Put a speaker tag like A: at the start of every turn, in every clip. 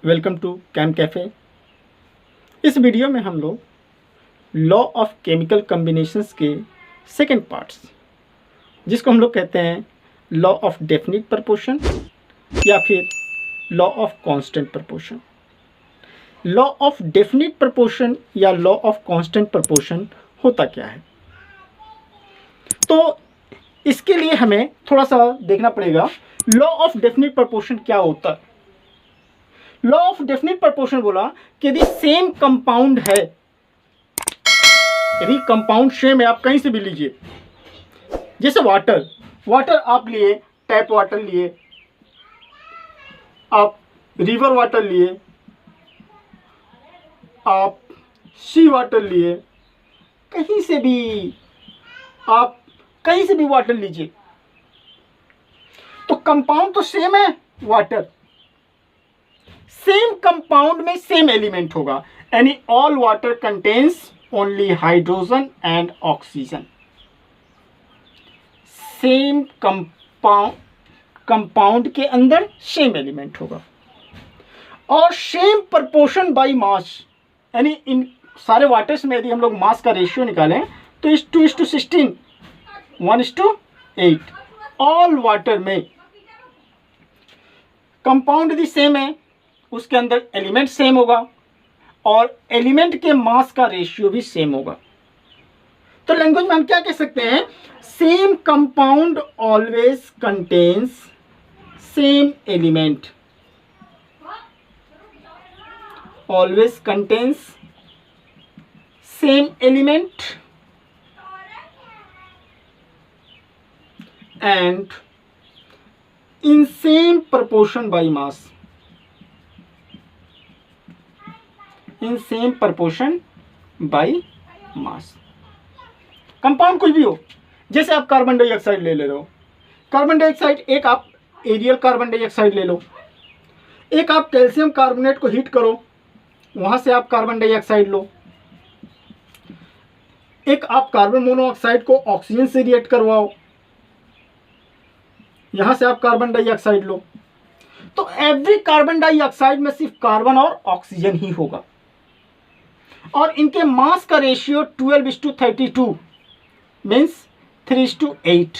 A: Welcome to chem cafe. इस video में हम लोग लॉ ऑफ केमिकल कॉम्बिनेशंस के सेकंड पार्ट्स, जिसको हम लोग कहते हैं लॉ ऑफ डेफिनिट प्रपोर्शन या फिर law of constant proportion. Law of definite proportion या लॉ ऑफ कांस्टेंट प्रपोर्शन होता क्या है, तो इसके लिए हमें थोड़ा सा देखना पड़ेगा लॉ ऑफ डेफिनिट प्रपोर्शन क्या होता है। लॉ ऑफ डेफिनिट प्रपोर्शन बोला कि यदि सेम कंपाउंड है, यदि कंपाउंड सेम है, आप कहीं से भी लीजिए, जैसे वाटर आप लिए, टैप वाटर लिए, आप रिवर वाटर लिए, आप सी वाटर लिए, कहीं से भी आप कहीं से भी वाटर लीजिए, तो कंपाउंड तो सेम है। वाटर सेम कंपाउंड में सेम एलिमेंट होगा, यानी all water contains only hydrogen and oxygen. Same compound के अंदर सेम एलिमेंट होगा और सेम प्रपोर्शन बाय मास, यानी इन सारे वाटर्स में यदि हम लोग मास का रेशियो निकालें तो 2:16, 1:8। ऑल वाटर में कंपाउंड यदि सेम है, उसके अंदर एलिमेंट सेम होगा और एलिमेंट के मास का रेशियो भी सेम होगा। तो लैंग्वेज में हम क्या कह सकते हैं, same compound always contains same element, always contains same element and in same proportion by mass, in same proportion by mass। Compound कुछ भी हो, जैसे आप कार्बन डाइऑक्साइड ले रहे हो, कार्बन डाइऑक्साइड एक आप एरियल कार्बन डाइऑक्साइड ले लो, एक आप कैल्शियम कार्बोनेट को हीट करो, वहां से आप कार्बन डाइऑक्साइड लो, एक आप कार्बन मोनोऑक्साइड को ऑक्सीजन से रिएक्ट करवाओ, यहां से आप कार्बन डाइऑक्साइड लो। तो एवरी कार्बन डाइऑक्साइड में सिर्फ कार्बन और ऑक्सीजन ही होगा और इनके मास का ratio 12:32 means 3:8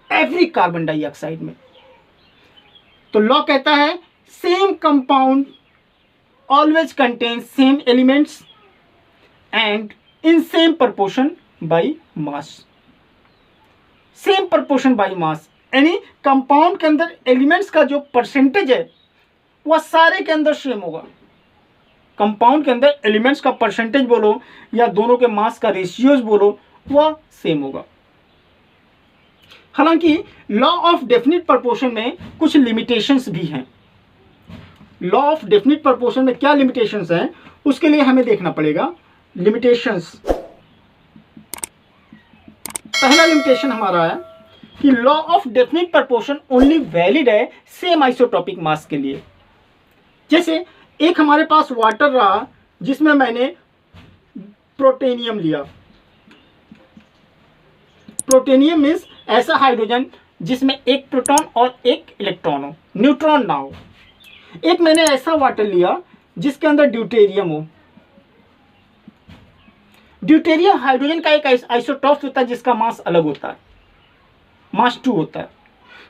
A: every carbon dioxide में। तो लॉ कहता है same compound always contain same elements and in same proportion by mass. Same proportion by mass यानी कंपाउंड के अंदर एलिमेंट्स का जो परसेंटेज है वह सारे के अंदर सेम होगा। कंपाउंड के अंदर एलिमेंट्स का परसेंटेज बोलो या दोनों के मास का रेशियोज बोलो, वह सेम होगा। हालांकि लॉ ऑफ डेफिनिट प्रपोर्शन में कुछ लिमिटेशंस भी हैं। लॉ ऑफ डेफिनिट प्रपोर्शन में क्या लिमिटेशंस हैं, उसके लिए हमें देखना पड़ेगा लिमिटेशंस। पहला लिमिटेशन हमारा है कि law of definite proportion only valid है सेम आइसोटॉपिक मास के लिए। जैसे एक हमारे पास वाटर रहा जिसमें मैंने प्रोटेनियम लिया, प्रोटेनियम मीन्स ऐसा हाइड्रोजन जिसमें एक प्रोटॉन और एक इलेक्ट्रॉन हो, न्यूट्रॉन ना हो। एक मैंने ऐसा वाटर लिया जिसके अंदर ड्यूटेरियम हो। ड्यूटेरियम हाइड्रोजन का एक आइसोटॉप होता है जिसका मास अलग होता है, मास 2 होता है।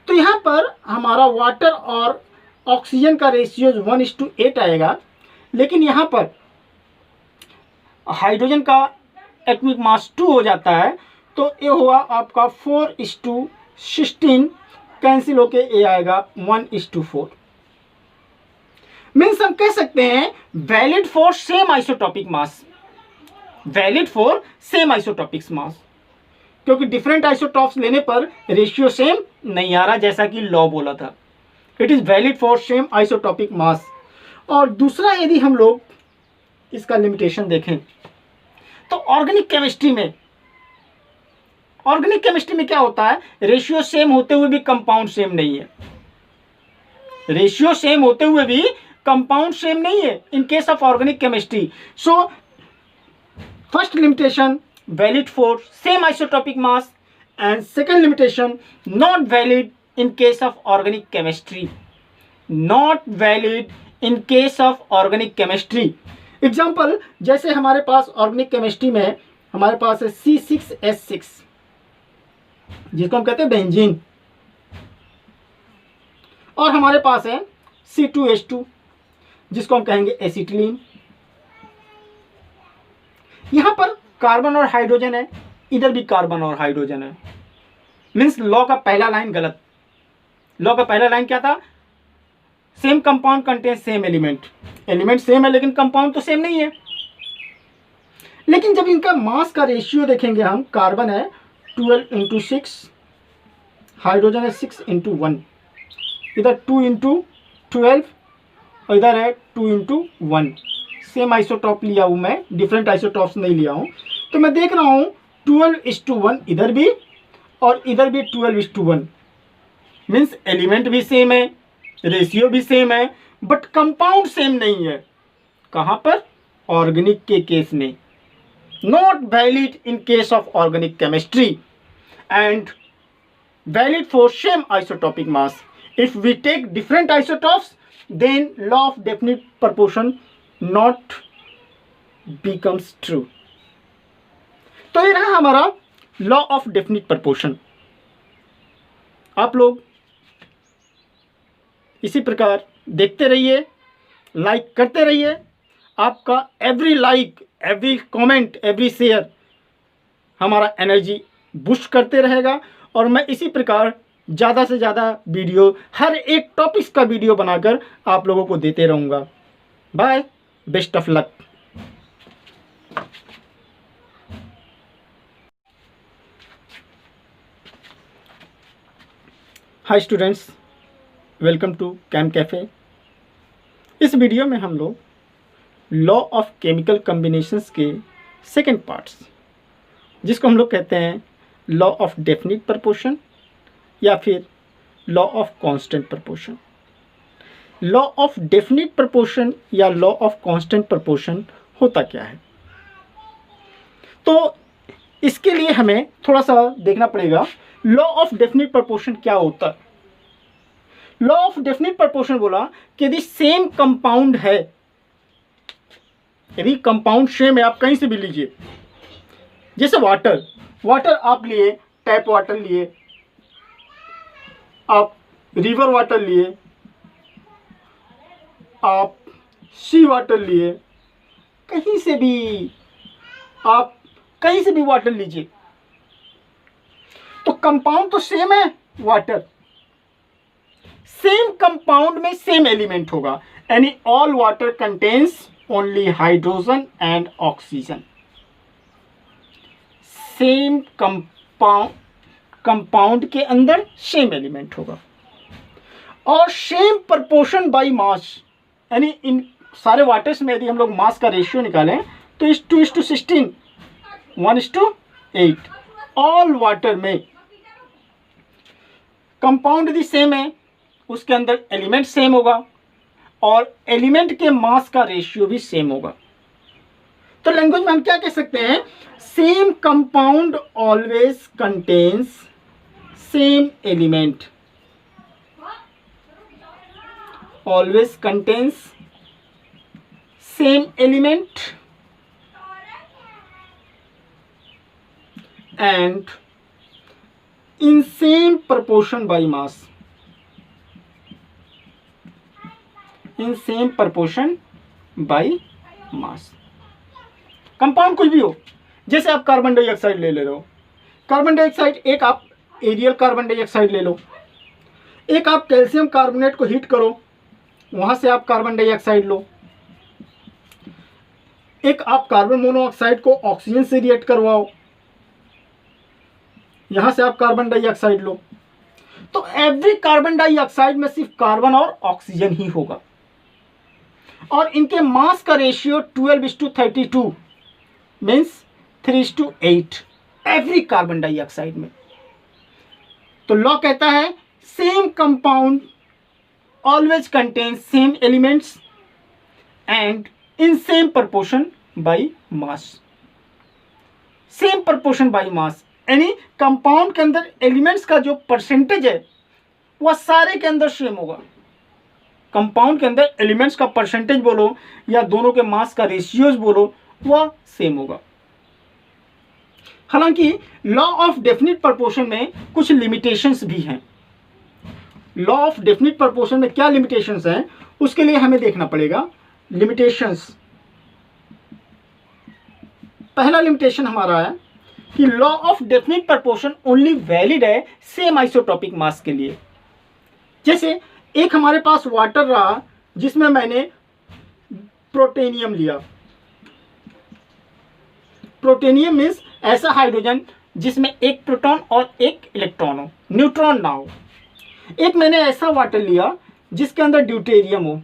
A: तो यहां पर हमारा वाटर और ऑक्सीजन का रेशियो 1:8 आएगा, लेकिन यहां पर हाइड्रोजन का एटॉमिक मास 2 हो जाता है, तो ये हुआ आपका 4:16, कैंसिल होके ये आएगा 1:4। मीन्स हम कह सकते हैं valid for same isotopic mass, valid for same isotopic mass, क्योंकि डिफरेंट आइसोटॉप्स लेने पर रेशियो सेम नहीं आ रहा, जैसा कि लॉ बोला था। It is valid for same isotopic mass. और दूसरा, यदि हम लोग इसका लिमिटेशन देखें तो ऑर्गेनिक केमिस्ट्री में क्या होता है, रेशियो सेम होते हुए भी कंपाउंड सेम नहीं है। रेशियो सेम होते हुए भी कंपाउंड सेम नहीं है इन case of organic chemistry. So first limitation valid for same isotopic mass, and second limitation not valid in case of organic chemistry, not valid in case of organic chemistry. Example, जैसे हमारे पास organic chemistry में हमारे पास है C6H6 जिसको हम कहते हैं benzene, और हमारे पास है C2H2 जिसको हम कहेंगे एसिटिलीन। यहां पर कार्बन और हाइड्रोजन है, इधर भी कार्बन और हाइड्रोजन है। मीन्स लॉ का पहला लाइन गलत। लॉ का पहला लाइन क्या था? Same compound contain same element. Element same है लेकिन कंपाउंड तो सेम नहीं है। लेकिन जब इनका मास का रेशियो देखेंगे हम, कार्बन है 12:6, हाइड्रोजन है 6:1, इधर 2:12 और इधर है 2:1। सेम आइसोटॉप लिया हूं मैं, डिफरेंट आइसोटॉप्स नहीं लिया हूं। तो मैं देख रहा हूं 12:1 इधर भी और इधर भी 12:1। मीन्स एलिमेंट भी सेम है, रेशियो भी सेम है, बट कंपाउंड सेम नहीं है। कहां पर? ऑर्गेनिक के केस में। Not valid in case of organic chemistry and valid for same isotopic mass. If we take different isotopes then law of definite proportion not becomes true. तो ये रहा हमारा लॉ ऑफ डेफिनिट प्रपोर्शन। आप लोग इसी प्रकार देखते रहिए, लाइक करते रहिए। आपका every like, every comment, every share हमारा एनर्जी बूस्ट करते रहेगा और मैं इसी प्रकार ज़्यादा से ज़्यादा वीडियो, हर एक टॉपिक्स का वीडियो बनाकर आप लोगों को देते रहूँगा। Bye, best of luck. Hi students, welcome to chem cafe. इस वीडियो में हम लोग लॉ ऑफ केमिकल कॉम्बिनेशंस के सेकंड पार्ट्स, जिसको हम लोग कहते हैं लॉ ऑफ डेफिनिट प्रपोर्शन या फिर law of constant proportion. Law of definite proportion या लॉ ऑफ कांस्टेंट प्रपोर्शन होता क्या है? तो इसके लिए हमें थोड़ा सा देखना पड़ेगा लॉ ऑफ डेफिनिट प्रपोर्शन क्या होता है। लॉ ऑफ डेफिनिट प्रपोर्शन बोला कि यदि सेम कंपाउंड है, यदि कंपाउंड सेम है, आप कहीं से भी लीजिए, जैसे वाटर, वाटर आप लिए, टैप वाटर लिए, आप रिवर वाटर लिए, आप सी वाटर लिए, कहीं से भी आप कहीं से भी वाटर लीजिए, तो कंपाउंड तो सेम है। वाटर सेम कंपाउंड में सेम एलिमेंट होगा, यानी all water contains only hydrogen and oxygen. Same compound के अंदर सेम एलिमेंट होगा और सेम प्रपोर्शन बाय मास, यानी इन सारे वाटर्स में यदि हम लोग मास का रेशियो निकालें तो 2:16, 1:8। ऑल वाटर में कंपाउंड भी सेम है, उसके अंदर एलिमेंट सेम होगा और एलिमेंट के मास का रेशियो भी सेम होगा। तो लैंग्वेज में हम क्या कह सकते हैं? Same compound always contains same element, always contains same element and in same proportion by mass, in same proportion by mass। Compound कुछ भी हो, जैसे आप कार्बन डाइऑक्साइड ले लो, कार्बन डाइऑक्साइड एक आप एरियल कार्बन डाइऑक्साइड ले लो, एक आप कैल्शियम कार्बोनेट को हीट करो, वहां से आप कार्बन डाइऑक्साइड लो, एक आप कार्बन मोनोऑक्साइड को ऑक्सीजन से रिएक्ट करवाओ, यहां से आप कार्बन डाइऑक्साइड लो। तो एवरी कार्बन डाइऑक्साइड में सिर्फ कार्बन और ऑक्सीजन ही होगा और इनके मास का ratio 12:32 means 3:8 every carbon dioxide में। तो लॉ कहता है same compound always contain same elements and in same proportion by mass. Same proportion by mass यानी कंपाउंड के अंदर एलिमेंट्स का जो परसेंटेज है वह सारे के अंदर सेम होगा। कंपाउंड के अंदर एलिमेंट्स का परसेंटेज बोलो या दोनों के मास का रेशियोज बोलो, वह सेम होगा। हालांकि लॉ ऑफ डेफिनिट प्रोपोर्शन में कुछ लिमिटेशंस भी हैं। लॉ ऑफ डेफिनिट प्रोपोर्शन में क्या लिमिटेशंस हैं, उसके लिए हमें देखना पड़ेगा। लिमिटेशंस, पहला लिमिटेशन हमारा है कि law of definite proportion only valid है सेम आइसोटॉपिक मास के लिए। जैसे एक हमारे पास वाटर रहा जिसमें मैंने प्रोटेनियम लिया। प्रोटेनियम मीन्स ऐसा हाइड्रोजन जिसमें एक प्रोटॉन और एक इलेक्ट्रॉन हो, न्यूट्रॉन ना हो। एक मैंने ऐसा वाटर लिया जिसके अंदर ड्यूटेरियम हो।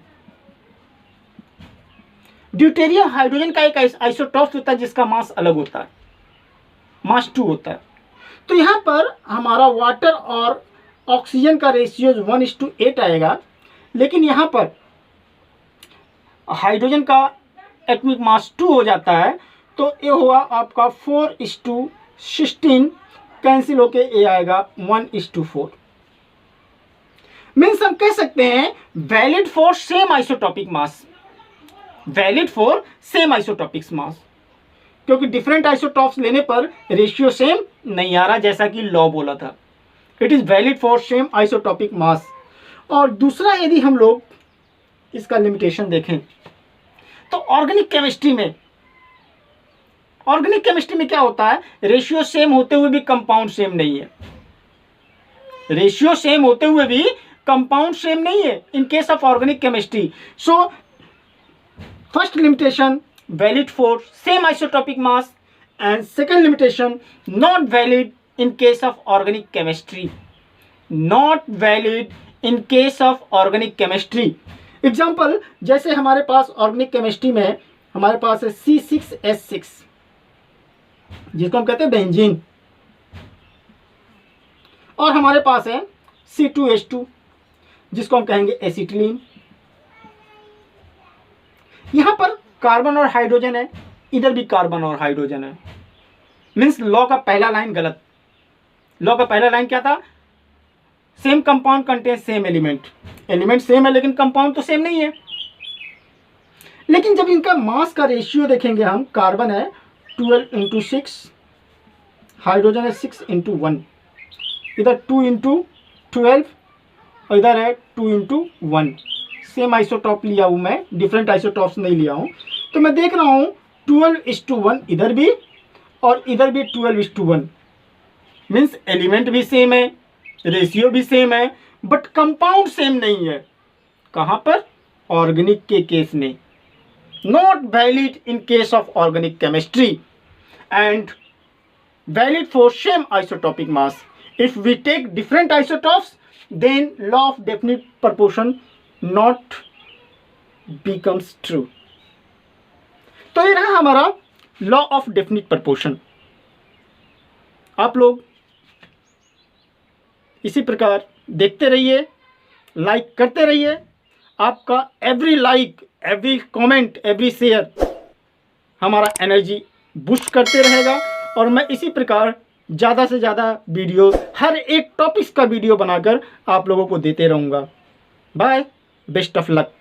A: ड्यूटेरियम हाइड्रोजन का एक आइसोटॉप होता है जिसका मास अलग होता है, मास 2 होता है। तो यहाँ पर हमारा वाटर और ऑक्सीजन का रेशियो 1:8 आएगा, लेकिन यहाँ पर हाइड्रोजन का एटॉमिक मास 2 हो जाता है, तो ये हुआ आपका 4:16, कैंसिल होके ये आएगा 1:4। मीन्स हम कह सकते हैं valid for same isotopic mass, valid for same isotopic mass, क्योंकि डिफरेंट आइसोटॉप्स लेने पर रेशियो सेम नहीं आ रहा, जैसा कि लॉ बोला था। It is valid for same isotopic mass. और दूसरा, यदि हम लोग इसका लिमिटेशन देखें तो ऑर्गेनिक केमिस्ट्री में क्या होता है, रेशियो सेम होते हुए भी कंपाउंड सेम नहीं है। रेशियो सेम होते हुए भी कंपाउंड सेम नहीं है इन case of organic chemistry. So first limitation valid for same isotopic mass, and second limitation not valid in case of organic chemistry, not valid in case of organic chemistry। Example, जैसे हमारे पास organic chemistry में हमारे पास है C6H6 जिसको हम कहते हैं benzene, और हमारे पास है C2H2 जिसको हम कहेंगे एसिटिलीन। यहां पर कार्बन और हाइड्रोजन है, इधर भी कार्बन और हाइड्रोजन है। मीन्स लॉ का पहला लाइन गलत। लॉ का पहला लाइन क्या था, same compound contain same element. Element same है लेकिन कंपाउंड तो सेम नहीं है। लेकिन जब इनका मास का रेशियो देखेंगे हम, कार्बन है 12:6, हाइड्रोजन है 6:1, इधर 2:12 और इधर है 2:1। सेम आइसोटॉप लिया हूं मैं, डिफरेंट आइसोटॉप्स नहीं लिया हूं। तो मैं देख रहा हूं 12:1 इधर भी और इधर भी 12:1। मीन्स एलिमेंट भी सेम है, रेशियो भी सेम है, बट कंपाउंड सेम नहीं है। कहां पर, ऑर्गेनिक के केस में। Not valid in case of organic chemistry and valid for same isotopic mass. If we take different isotopes then law of definite proportion not becomes true. तो ये रहा हमारा लॉ ऑफ डेफिनिट प्रोपोर्शन। आप लोग इसी प्रकार देखते रहिए, लाइक करते रहिए। आपका every like, every comment, every share हमारा एनर्जी बूस्ट करते रहेगा, और मैं इसी प्रकार ज़्यादा से ज़्यादा वीडियो, हर एक टॉपिक्स का वीडियो बनाकर आप लोगों को देते रहूँगा। Bye, best of luck.